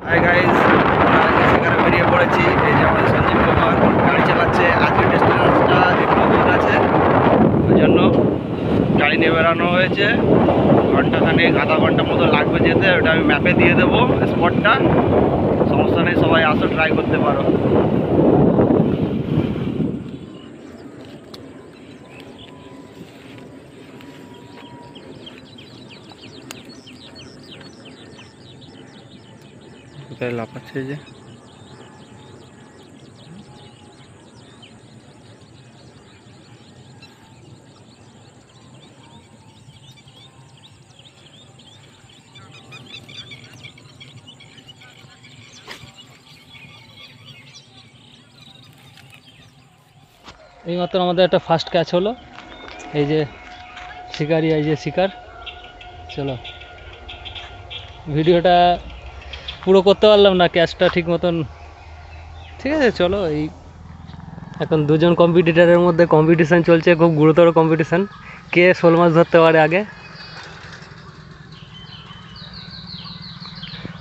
Hi guys, আমরা আজকে সেখানে বেরিয়ে পড়েছি। এই যে আমাদের সঞ্জীব কুমার গাড়ি চালাচ্ছে। আজকে ডেস্টিনেশনটা একটু দূর আছে, ওই জন্য গাড়ি নিয়ে বেরানো হয়েছে। ঘন্টাখানেক আধা ঘন্টার মতো লাগবে যেতে, ওটা আমি ম্যাপে দিয়ে দেবো স্পটটা। সমস্যা নেই, সবাই আসো, ট্রাই করতে পারো। কোথায় লাফাচ্ছে যে এইমাত্র আমাদের একটা ফার্স্ট ক্যাচ হলো। এই যে শিকারি, এই যে শিকার। চলো, ভিডিওটা পুরো করতে পারলাম না, ক্যাচটা ঠিক মতন। ঠিক আছে, চলো। এই এখন দুজন কম্পিটিটারের মধ্যে কম্পিটিশান চলছে, খুব গুরুতর কম্পিটিশান। কে শোল মাছ ধরতে পারে আগে।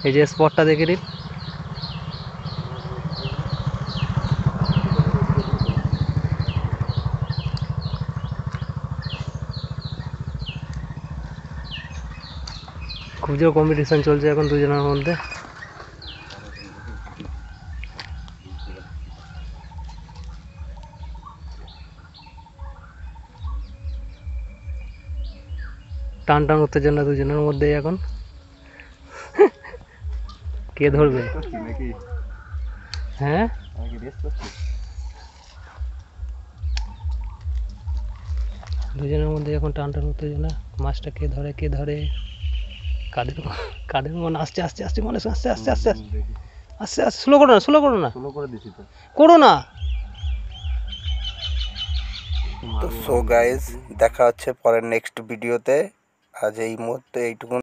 এই যে স্পটটা দেখে নিন। খুব জোর কম্পিটিশান চলছে এখন দুজনের মধ্যে। টান টান উত্তেজনা দুজনের মধ্যেই এখন। কে ধরবে? হ্যাঁ, দুজনের মধ্যে এখন টান টান উত্তেজনা। মাছটা কে ধরে, কে ধরে? কাদের কাদের মনে আসছে, আস্তে আস্তে মনে আস্তে আস্তে আস্তে আস্তে আস্তে আস্তে। স্লো করো না, স্লো করো না, স্লো করে দিছি তো, করো না। তো সো গাইস, দেখা হচ্ছে পরের নেক্সট ভিডিওতে। আজ এই মুহূর্তে এইটুকু।